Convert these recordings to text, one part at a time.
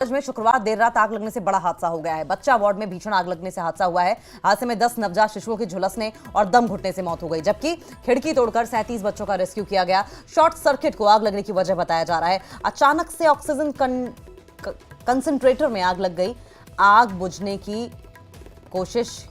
में शुक्रवार देर रात आग लगने से बड़ा हादसा हो गया है। बच्चा वार्ड में भीषण आग लगने से हादसा हुआ है। हादसे में 10 नवजात शिशुओं की झुलसने और दम घुटने से मौत हो गई, जबकि खिड़की तोड़कर 37 बच्चों का रेस्क्यू किया गया। शॉर्ट सर्किट को आग लगने की वजह बताया जा रहा है। अचानक से ऑक्सीजन कंसंट्रेटर में आग लग गई। आग बुझने की कोशिश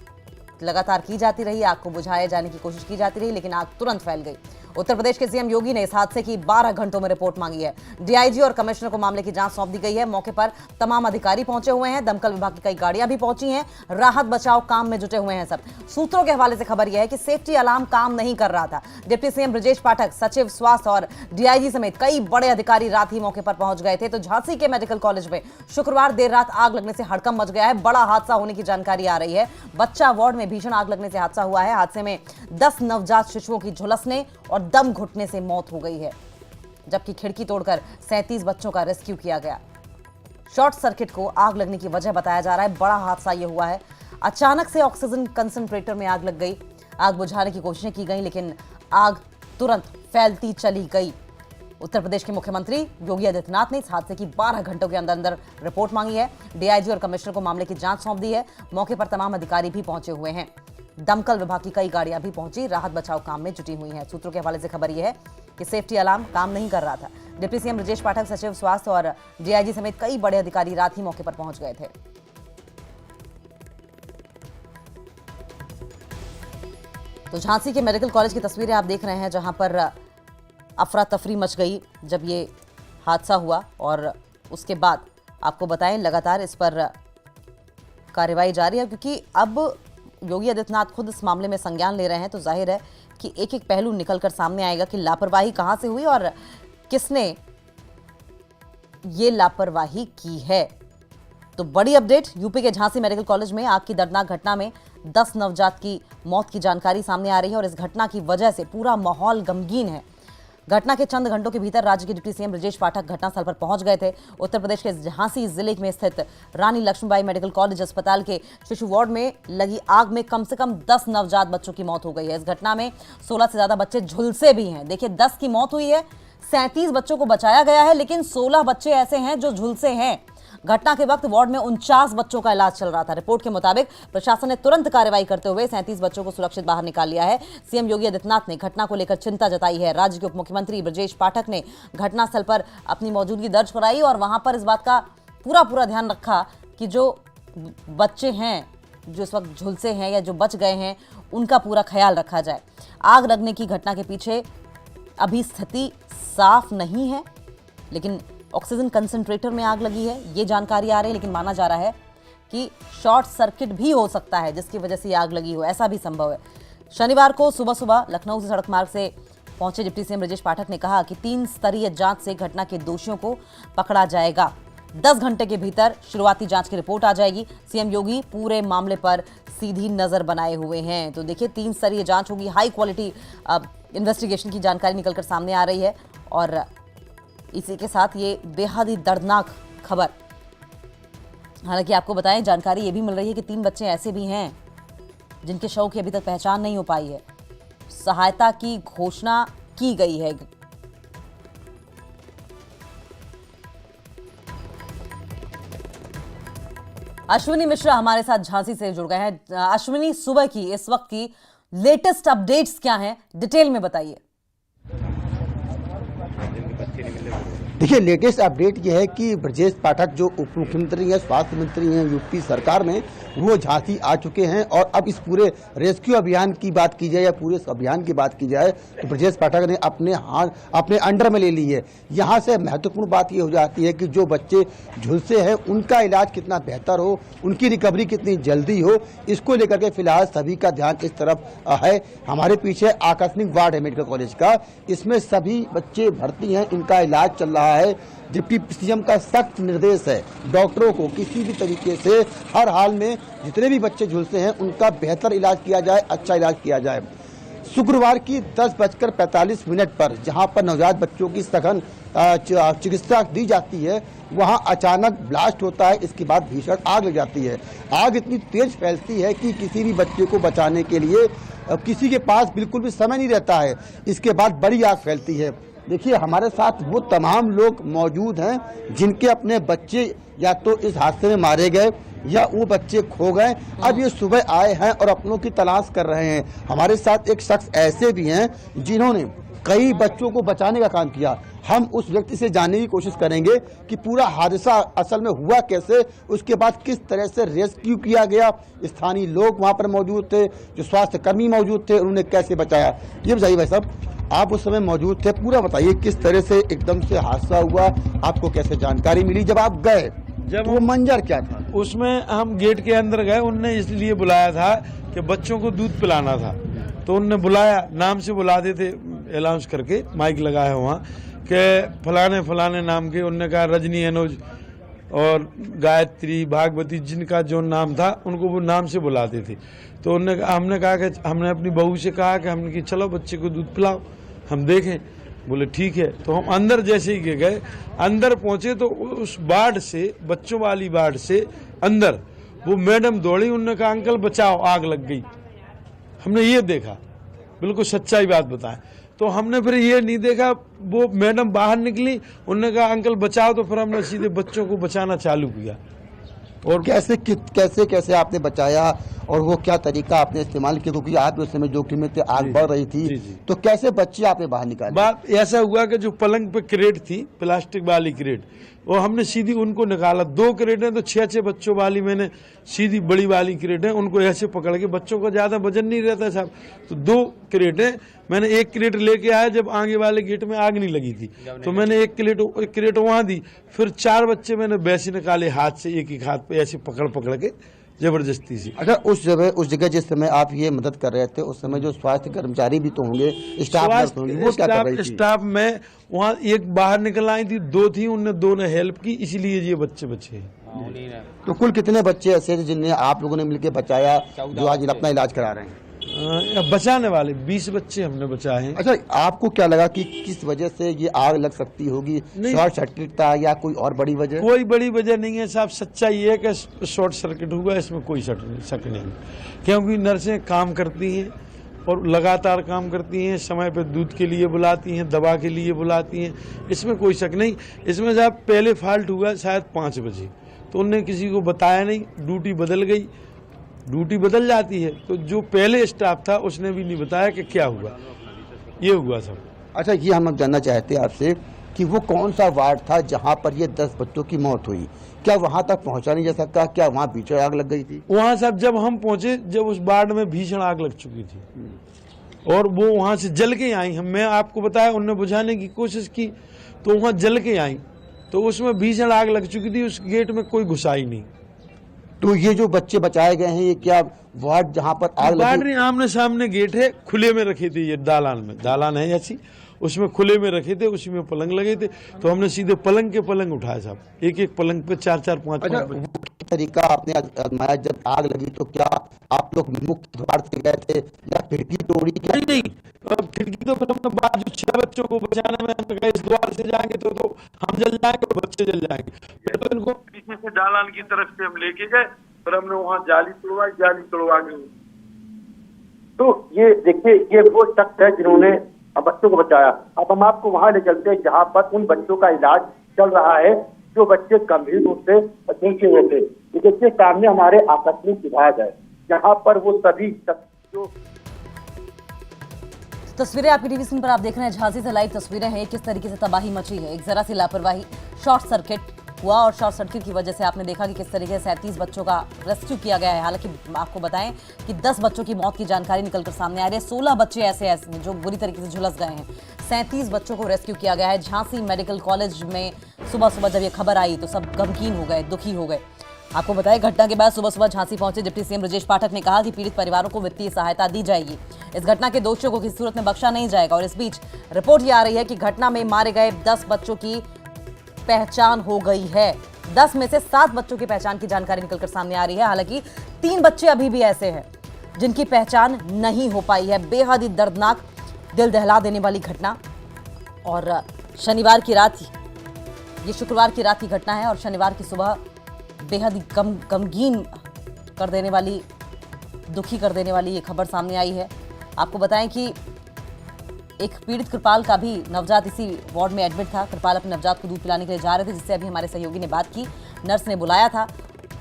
लगातार की जाती रही, आग को बुझाए जाने की कोशिश की जाती रही, लेकिन आग तुरंत फैल गई। उत्तर प्रदेश के सीएम योगी ने इस हादसे की 12 घंटों में रिपोर्ट मांगी है। डीआईजी और कमिश्नर को मामले की जांच सौंप दी गई है। मौके पर तमाम अधिकारी पहुंचे हुए हैं। दमकल विभाग की कई गाड़ियां भी पहुंची हैं। राहत बचाव काम में जुटे हुए हैं सब। सूत्रों के हवाले से खबर यह है कि सेफ्टी अलार्म काम नहीं कर रहा था। डिप्टी सीएम ब्रजेश पाठक, सचिव स्वास्थ्य और डीआईजी समेत कई बड़े अधिकारी रात ही मौके पर पहुंच गए थे। तो झांसी के मेडिकल कॉलेज में शुक्रवार देर रात आग लगने से हड़कंप मच गया है। बड़ा हादसा होने की जानकारी आ रही है। बच्चा वार्ड में भीषण आग लगने से हादसा हुआ है। हादसे में 10 नवजात शिशुओं की झुलसने और दम घुटने से मौत हो गई है, जबकि खिड़की तोड़कर 37 बच्चों का रेस्क्यू किया गया। शॉर्ट सर्किट को आग लगने की वजह बताया जा रहा है। बड़ा हादसा यह हुआ है। अचानक से ऑक्सीजन कंसंट्रेटर में आग लग गई। आग बुझाने की कोशिशें की गई, लेकिन आग तुरंत फैलती चली गई। उत्तर प्रदेश के मुख्यमंत्री योगी आदित्यनाथ ने इस हादसे की 12 घंटों के अंदर अंदर रिपोर्ट मांगी है। डीआईजी और कमिश्नर को मामले की जांच सौंप दी है। मौके पर तमाम अधिकारी भी पहुंचे हुए हैं। दमकल विभाग की कई गाड़ियां भी पहुंची, राहत बचाव काम में जुटी हुई हैं। सूत्रों के हवाले से खबर यह है कि सेफ्टी अलार्म काम नहीं कर रहा था। डिप्टी सीएम ब्रजेश पाठक, सचिव स्वास्थ्य और डीआईजी समेत कई बड़े अधिकारी रात ही मौके पर पहुंच गए थे। तो झांसी के मेडिकल कॉलेज की तस्वीरें आप देख रहे हैं, जहां पर अफरा तफरी मच गई जब ये हादसा हुआ। और उसके बाद आपको बताएं, लगातार इस पर कार्रवाई जारी है, क्योंकि अब योगी आदित्यनाथ खुद इस मामले में संज्ञान ले रहे हैं। तो जाहिर है कि एक एक पहलू निकलकर सामने आएगा कि लापरवाही कहां से हुई और किसने ये लापरवाही की है। तो बड़ी अपडेट, यूपी के झांसी मेडिकल कॉलेज में आग की दर्दनाक घटना में 10 नवजात की मौत की जानकारी सामने आ रही है और इस घटना की वजह से पूरा माहौल गमगीन है। घटना के चंद घंटों के भीतर राज्य के डिप्टी सीएम ब्रजेश पाठक घटनास्थल पर पहुंच गए थे। उत्तर प्रदेश के झांसी जिले में स्थित रानी लक्ष्मीबाई मेडिकल कॉलेज अस्पताल के शिशु वार्ड में लगी आग में कम से कम 10 नवजात बच्चों की मौत हो गई है। इस घटना में 16 से ज्यादा बच्चे झुलसे भी हैं। देखिए, 10 की मौत हुई है, 37 बच्चों को बचाया गया है, लेकिन 16 बच्चे ऐसे हैं जो झुलसे हैं। घटना के वक्त वार्ड में 49 बच्चों का इलाज चल रहा था। रिपोर्ट के मुताबिक प्रशासन ने तुरंत कार्रवाई करते हुए 37 बच्चों को सुरक्षित बाहर निकाल लिया है। सीएम योगी आदित्यनाथ ने घटना को लेकर चिंता जताई है। राज्य के उप मुख्यमंत्री ब्रजेश पाठक ने घटनास्थल पर अपनी मौजूदगी दर्ज कराई और वहां पर इस बात का पूरा ध्यान रखा कि जो बच्चे हैं, जो इस वक्त झुलसे हैं या जो बच गए हैं, उनका पूरा ख्याल रखा जाए। आग लगने की घटना के पीछे अभी स्थिति साफ नहीं है, लेकिन ऑक्सीजन कंसंट्रेटर में आग लगी है, ये जानकारी आ रही है। लेकिन माना जा रहा है कि शॉर्ट सर्किट भी हो सकता है, जिसकी वजह से आग लगी हो, ऐसा भी संभव है। शनिवार को सुबह सुबह लखनऊ से सड़क मार्ग से पहुंचे डिप्टी सीएम ब्रजेश पाठक ने कहा कि 3 स्तरीय जांच से घटना के दोषियों को पकड़ा जाएगा। 10 घंटे के भीतर शुरुआती जांच की रिपोर्ट आ जाएगी। सीएम योगी पूरे मामले पर सीधी नजर बनाए हुए हैं। तो देखिए, 3 स्तरीय जांच होगी, हाई क्वालिटी इन्वेस्टिगेशन की जानकारी निकलकर सामने आ रही है। और इसी के साथ ये बेहद ही दर्दनाक खबर, हालांकि आपको बताएं, जानकारी ये भी मिल रही है कि 3 बच्चे ऐसे भी हैं जिनके शव की अभी तक पहचान नहीं हो पाई है। सहायता की घोषणा की गई है। अश्विनी मिश्रा हमारे साथ झांसी से जुड़ गए हैं। अश्विनी, सुबह की इस वक्त की लेटेस्ट अपडेट्स क्या हैं, डिटेल में बताइए। देखिए, लेटेस्ट अपडेट यह है कि ब्रजेश पाठक जो उप मुख्यमंत्री हैं, स्वास्थ्य मंत्री हैं यूपी सरकार में, वो झांसी आ चुके हैं। और अब इस पूरे रेस्क्यू अभियान की बात की जाए या पूरे इस अभियान की बात की जाए तो ब्रजेश पाठक ने अपने अंडर में ले ली है। यहाँ से महत्वपूर्ण बात ये हो जाती है कि जो बच्चे झुलसे हैं उनका इलाज कितना बेहतर हो, उनकी रिकवरी कितनी जल्दी हो, इसको लेकर के फिलहाल सभी का ध्यान इस तरफ है। हमारे पीछे आकस्मिक वार्ड है मेडिकल कॉलेज का, इसमें सभी बच्चे भर्ती हैं, इनका इलाज चल रहा है। डिप्टी सीएम का सख्त निर्देश है डॉक्टरों को किसी भी तरीके से हर हाल में जितने भी बच्चे झुलसे हैं उनका बेहतर इलाज किया जाए, अच्छा इलाज किया जाए। शुक्रवार की 10:45 पर जहां पर नवजात बच्चों की सघन चिकित्सा दी जाती है, वहां अचानक ब्लास्ट होता है। इसके बाद भीषण आग लग जाती है। आग इतनी तेज फैलती है कि किसी भी बच्चे को बचाने के लिए किसी के पास बिल्कुल भी समय नहीं रहता है। इसके बाद बड़ी आग फैलती है। देखिए हमारे साथ वो तमाम लोग मौजूद हैं जिनके अपने बच्चे या तो इस हादसे में मारे गए या वो बच्चे खो गए। अब ये सुबह आए हैं और अपनों की तलाश कर रहे हैं। हमारे साथ एक शख्स ऐसे भी हैं जिन्होंने कई बच्चों को बचाने का काम किया। हम उस व्यक्ति से जानने की कोशिश करेंगे कि पूरा हादसा असल में हुआ कैसे, उसके बाद किस तरह से रेस्क्यू किया गया, स्थानीय लोग वहाँ पर मौजूद थे, जो स्वास्थ्य कर्मी मौजूद थे, उन्होंने कैसे बचाया। ये बताइए भाई साहब, आप उस समय मौजूद थे, पूरा बताइए किस तरह से एकदम से हादसा हुआ, आपको कैसे जानकारी मिली जब आप गए, जब वो मंजर क्या था? उसमें हम गेट के अंदर गए, उनने इसलिए बुलाया था कि बच्चों को दूध पिलाना था, तो उनने बुलाया, नाम से बुलाते थे अनाउंस करके, माइक लगाया वहाँ कि फलाने फलाने नाम के। उनने कहा रजनी अनुज और गायत्री भागवती जिनका जो नाम था उनको वो नाम से बुलाते थे। तो हमने कहा कि हमने अपनी बहू से कहा कि हमने कि चलो बच्चे को दूध पिलाओ, हम देखें। बोले ठीक है। तो हम अंदर जैसे ही गए, अंदर पहुंचे तो उस वार्ड से, बच्चों वाली वार्ड से अंदर वो मैडम दौड़ी, उन्होंने कहा अंकल बचाओ आग लग गई। हमने ये देखा, बिल्कुल सच्चाई बात बताएं। तो हमने फिर ये नहीं देखा, वो मैडम बाहर निकली, उन्होंने कहा अंकल बचाओ, तो फिर हमने सीधे बच्चों को बचाना चालू किया। और कैसे कैसे कैसे आपने बचाया और वो क्या तरीका आपने इस्तेमाल किया, क्योंकि आप उस समय जोखिम में थे, आग बढ़ रही थी, तो कैसे बच्चे आपने बाहर निकाले? बात ऐसा हुआ कि जो पलंग पे क्रेट थी, प्लास्टिक वाली क्रेट, वो हमने सीधी उनको निकाला। 2 क्रेट है तो 6-6 बच्चों वाली मैंने सीधी बड़ी वाली क्रेट है, उनको ऐसे पकड़ के, बच्चों का ज्यादा वजन नहीं रहता साहब, तो 2 क्रेट है। मैंने 1 क्रेट लेके आया जब आगे वाले गेट में आग नहीं लगी थी, तो मैंने 1 क्रेट वहां दी। फिर 4 बच्चे मैंने वैसे निकाले हाथ से, एक हाथ पे ऐसे पकड़ के जबरदस्ती से। अच्छा, उस जगह जिस समय आप ये मदद कर रहे थे, उस समय जो स्वास्थ्य कर्मचारी भी तो होंगे, स्टाफ होंगे, वो क्या कर रही थी? स्टाफ में वहाँ एक बाहर निकल आई थी, 2 थी, उनने 2 ने हेल्प की, इसलिए ये बच्चे बचे। तो कुल कितने बच्चे ऐसे थे जिन्हें आप लोगों ने मिलकर बचाया, जो आज अपना इलाज करा रहे हैं? बचाने वाले 20 बच्चे हमने बचाए हैं। अच्छा, आपको क्या लगा कि किस वजह से ये आग लग सकती होगी? शॉर्ट सर्किट था या कोई और बड़ी वजह? कोई बड़ी वजह नहीं है साहब, सच्चाई ये है कि शॉर्ट सर्किट हुआ, इसमें कोई शक नहीं, क्योंकि नर्सें काम करती हैं और लगातार काम करती हैं, समय पे दूध के लिए बुलाती हैं, दवा के लिए बुलाती हैं, इसमें कोई शक नहीं। इसमें साहब पहले फॉल्ट हुआ शायद 5 बजे, तो उनने किसी को बताया नहीं, ड्यूटी बदल गई, ड्यूटी बदल जाती है, तो जो पहले स्टाफ था उसने भी नहीं बताया कि क्या हुआ, ये हुआ सब। अच्छा, ये हम जानना चाहते हैं आपसे कि वो कौन सा वार्ड था जहाँ पर ये 10 बच्चों की मौत हुई? क्या वहाँ तक पहुँचा नहीं जा सकता? क्या वहाँ भीषण आग लग गई थी? वहाँ साहब जब हम पहुंचे, जब उस वार्ड में भीषण आग लग चुकी थी और वो वहाँ से जल के आई। मैं आपको बताया, उनने बुझाने की कोशिश की तो वहाँ जल के आई, तो उसमें भीषण आग लग चुकी थी, उस गेट में कोई घुसा ही नहीं। तो ये जो बच्चे बचाए गए हैं, ये क्या वार्ड जहाँ पर आग लगी? आमने सामने गेट है, खुले में रखे थे, ये दालान है ऐसी, उसमें खुले में रखे थे, उसी में पलंग लगे थे, तो हमने सीधे पलंग के पलंग उठाए साहब, एक पलंग पे 4-4, 5-5 तरीका आपने आजमाया? जब आग लगी तो क्या आप लोग मुख्य द्वार से गए थे या खिड़की तोड़ी? नहीं, खिड़की तो फिर हमने बाद जो 6 बच्चों को बचाने में हमने कहा इस द्वार से जाएंगे तो हम जल जाएंगे और बच्चे जल जाएंगे। फिर तो इनको पीछे से दालान की तरफ से हम लेके गए, फिर हमने वहाँ जाली तोड़वा के। तो ये देखिए, ये वो शख्स है जिन्होंने बच्चों को बचाया। अब हम आपको वहां ले चलते हैं जहां पर उन बच्चों का इलाज चल रहा है, जो बच्चे गंभीर रूप से नीचे हुए थे। ये देखिए सामने हमारे आकस्मिक विभाग है, जहां पर वो सभी जो तस्वीरें आपकी टीवी स्क्रीन पर आप देख रहे हैं, झांसी से लाइव तस्वीरें हैं। किस तरीके से तबाही मची है, एक जरा सी लापरवाही, शॉर्ट सर्किट हुआ और शॉर्ट सर्किट की वजह से आपने देखा कि किस तरीके से 37 बच्चों का रेस्क्यू किया गया है। हालांकि आपको बताएं कि 10 बच्चों की मौत की जानकारी निकलकर सामने आ रही है, 16 बच्चे ऐसे हैं जो बुरी तरीके से झुलस गए हैं। 37 बच्चों को रेस्क्यू किया गया है। झांसी मेडिकल कॉलेज में सुबह जब ये खबर आई तो सब गमगीन हो गए, दुखी हो गए। आपको बताएं, घटना के बाद सुबह झांसी पहुंचे डिप्टी सीएम ब्रजेश पाठक ने कहा कि पीड़ित परिवारों को वित्तीय सहायता दी जाएगी। इस घटना के दोषियों को किसी सूरत में बख्शा नहीं जाएगा। और इस बीच रिपोर्ट ये आ रही है कि घटना में मारे गए 10 बच्चों की पहचान हो गई है। 10 में से 7 बच्चों की पहचान की जानकारी निकलकर सामने आ रही है। हालांकि 3 बच्चे अभी भी ऐसे हैं जिनकी पहचान नहीं हो पाई है। बेहद ही दर्दनाक, दिल दहला देने वाली घटना। और शनिवार की रात, ये शुक्रवार की रात की घटना है और शनिवार की सुबह बेहद ही गमगीन कर देने वाली, दुखी कर देने वाली ये खबर सामने आई है। आपको बताएं कि एक पीड़ित कृपाल का भी नवजात इसी वार्ड में एडमिट था। कृपाल अपने नवजात को दूध पिलाने के लिए जा रहे थे, जिससे अभी हमारे सहयोगी ने बात की। नर्स ने बुलाया था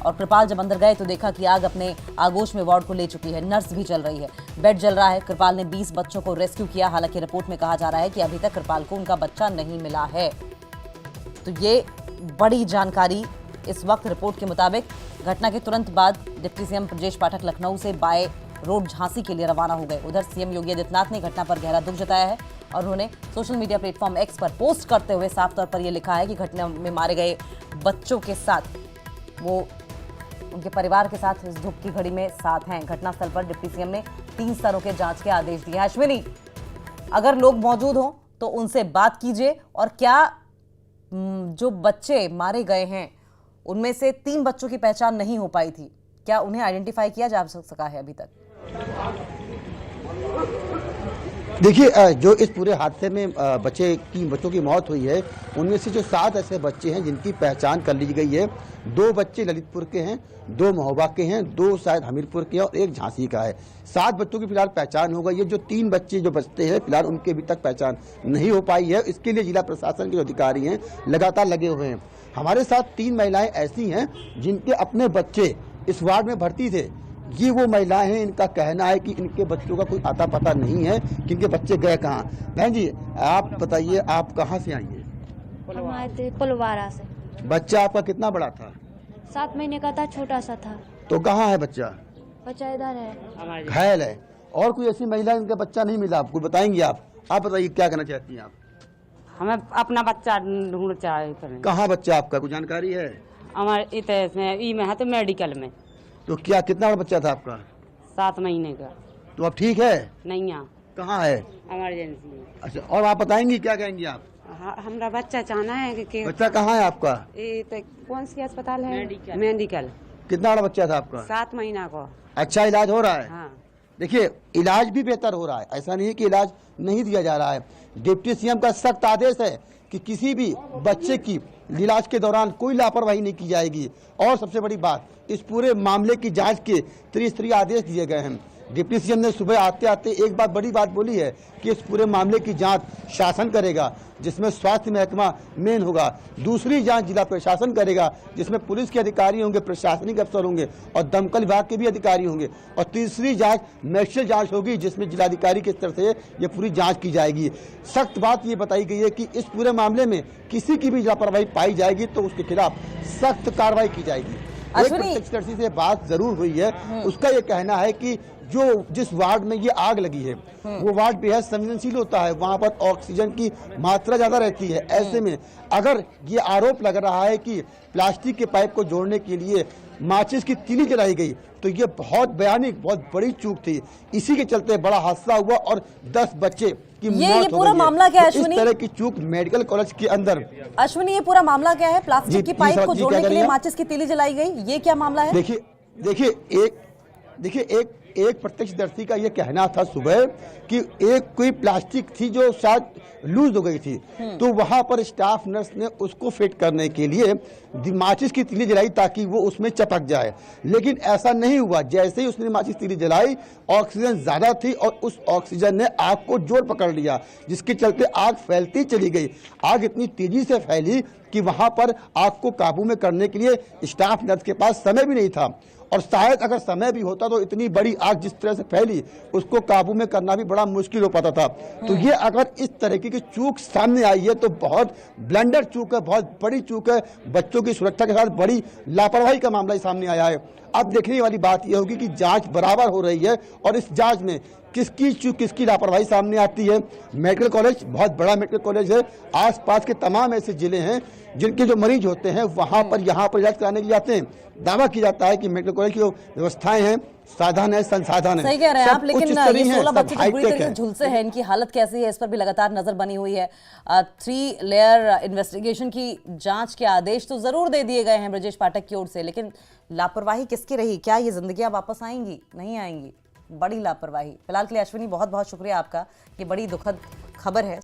और कृपाल जब अंदर गए तो देखा कि आग अपने आगोश में वार्ड को ले चुकी है। नर्स भी जल रही है, बेड जल रहा है। कृपाल ने 20 बच्चों को रेस्क्यू किया। हालांकि रिपोर्ट में कहा जा रहा है कि अभी तक कृपाल को उनका बच्चा नहीं मिला है। तो ये बड़ी जानकारी इस वक्त रिपोर्ट के मुताबिक। घटना के तुरंत बाद डिप्टी सीएम ब्रजेश पाठक लखनऊ से बाय रोड झांसी के लिए रवाना हो गए। उधर सीएम योगी आदित्यनाथ ने घटना पर गहरा दुख जताया है और उन्होंने सोशल मीडिया प्लेटफॉर्म एक्स पर पोस्ट करते हुए साफ तौर पर यह लिखा है कि घटना में मारे गए बच्चों के साथ वो उनके परिवार के साथ इस दुख की घड़ी में साथ हैं। घटनास्थल पर डिप्टी सीएम ने 3 स्तरों के जांच के आदेश दिए हैं। अश्विनी, अगर लोग मौजूद हों तो उनसे बात कीजिए। और क्या जो बच्चे मारे गए हैं उनमें से 3 बच्चों की पहचान नहीं हो पाई थी, क्या उन्हें आइडेंटिफाई किया जा सका है अभी तक? देखिए, जो इस पूरे हादसे में बच्चों की मौत हुई है, उनमें से जो 7 ऐसे बच्चे हैं जिनकी पहचान कर ली गई है। 2 बच्चे ललितपुर के हैं, 2 महोबा के हैं, 2 शायद हमीरपुर के हैं और 1 झांसी का है। 7 बच्चों की फिलहाल पहचान हो गई है। जो 3 बच्चे जो बचते हैं फिलहाल उनकी अभी तक पहचान नहीं हो पाई है। इसके लिए जिला प्रशासन के जो अधिकारी हैं लगातार लगे हुए हैं। हमारे साथ 3 महिलाएं ऐसी हैं जिनके अपने बच्चे इस वार्ड में भर्ती थे। ये वो महिलाएं हैं, इनका कहना है कि इनके बच्चों का कोई आता पता नहीं है कि इनके बच्चे गए कहाँ। बहन जी, आप बताइए, आप कहाँ से आई हैं? हम आए थे पुलवारा से। बच्चा आपका कितना बड़ा था? 7 महीने का था, छोटा सा था। तो कहाँ है बच्चा? बच्चा इधर है। घायल है। और कोई ऐसी महिला इनका बच्चा नहीं मिला आपको? बताएंगे आप बताइए क्या कहना चाहती हैं आप? हमें अपना बच्चा ढूंढ चाहिए। कहाँ बच्चा आपका, कुछ जानकारी है? हमारे ई में है तो मेडिकल में। तो क्या कितना बड़ा बच्चा था आपका? 7 महीने का। तो अब ठीक है? नहीं यहाँ कहाँ है? इमरजेंसी में। अच्छा, और आप बताएंगी, क्या कहेंगी आप? हमारा बच्चा चाहना है कि बच्चा कहाँ है आपका? ये तो कौन सी अस्पताल है? मेडिकल। कितना बड़ा बच्चा था आपका? 7 महीना को। अच्छा इलाज हो रहा है? हाँ। देखिए, इलाज भी बेहतर हो रहा है, ऐसा नहीं है कि इलाज नहीं दिया जा रहा है। डिप्टी सीएम का सख्त आदेश है कि किसी भी बच्चे की इलाज के दौरान कोई लापरवाही नहीं की जाएगी। और सबसे बड़ी बात, इस पूरे मामले की जांच के त्रिस्तरीय आदेश दिए गए हैं। डिप्टी सीएम ने सुबह आते आते एक बात बड़ी बात बोली है कि इस पूरे मामले की जांच शासन करेगा, जिसमें स्वास्थ्य महकमा मेन होगा। दूसरी जांच जिला प्रशासन करेगा, जिसमें पुलिस के अधिकारी होंगे, प्रशासनिक अफसर होंगे और दमकल विभाग के भी अधिकारी होंगे। और तीसरी जांच मैजिस्ट्रेट जांच होगी, जिसमें जिलाधिकारी के स्तर से ये पूरी जांच की जाएगी। सख्त बात ये बताई गई है कि इस पूरे मामले में किसी की भी लापरवाही पाई जाएगी तो उसके खिलाफ सख्त कार्रवाई की जाएगी। एक प्रत्यक्षदर्शी से बात जरूर हुई है, उसका ये कहना है कि जिस वार्ड में ये आग लगी है वो वार्ड बेहद संवेदनशील होता है, वहां पर ऑक्सीजन की मात्रा ज्यादा रहती है। ऐसे में अगर ये आरोप लग रहा है कि प्लास्टिक के पाइप को जोड़ने के लिए माचिस की तीली जलाई गई, तो ये बहुत भयानक, बहुत बड़ी चूक थी। इसी के चलते बड़ा हादसा हुआ और 10 बच्चे की मौत हो गई। पूरा मामला क्या है अश्विनी? इस तरह की चूक मेडिकल कॉलेज के अंदर। अश्विनी, ये पूरा मामला क्या है? प्लास्टिक की पाइप को जोड़ने के लिए माचिस की तीली जलाई गई, ये क्या मामला है? देखिए एक प्रत्यक्षदर्शी का ये कहना था सुबह कि एक कोई प्लास्टिक थी जो शायद लूज हो गई थी, तो वहां पर स्टाफ नर्स ने उसको फिट करने के लिए माचिस की तीली जलाई ताकि वो उसमें चपक जाए। लेकिन ऐसा नहीं हुआ। जैसे ही उसने माचिस तीली जलाई, ऑक्सीजन ज्यादा थी और उस ऑक्सीजन ने आग को जोर पकड़ लिया, जिसके चलते आग फैलती चली गई। आग इतनी तेजी से फैली कि वहां पर आग को काबू में करने के लिए स्टाफ नर्स के पास समय भी नहीं था। और शायद अगर समय भी होता तो इतनी बड़ी आग जिस तरह से फैली, उसको काबू में करना भी बड़ा मुश्किल हो पाता था। तो ये अगर इस तरीके की चूक सामने आई है तो बहुत ब्लंडर चूक है, बहुत बड़ी चूक है। बच्चों की सुरक्षा के साथ बड़ी लापरवाही का मामला सामने आया है। अब देखने वाली बात यह होगी कि जांच बराबर हो रही है और इस जांच में किसकी चूक, किसकी लापरवाही सामने आती है। मेडिकल कॉलेज बहुत बड़ा मेडिकल कॉलेज है। आसपास के तमाम ऐसे जिले हैं जिनके जो मरीज होते हैं वहां पर यहाँ पर इलाज कराने के लिए जाते हैं। दावा किया जाता है कि मेडिकल कॉलेज की जो व्यवस्थाएं हैं, साधन है, संसाधन है, सही कह रहे हैं आप। लेकिन ये 16 बच्चे जो बुरी तरीके से झुलसे हैं, इनकी हालत कैसी है, इस पर भी लगातार नजर बनी हुई है। 3 लेयर इन्वेस्टिगेशन की जांच के आदेश तो जरूर दे दिए गए हैं ब्रजेश पाठक की ओर से, लेकिन लापरवाही किसकी रही? क्या ये जिंदगियां वापस आएंगी? नहीं आएंगी। बड़ी लापरवाही। फिलहाल के लिए अश्विनी बहुत बहुत शुक्रिया आपका, ये बड़ी दुखद खबर है।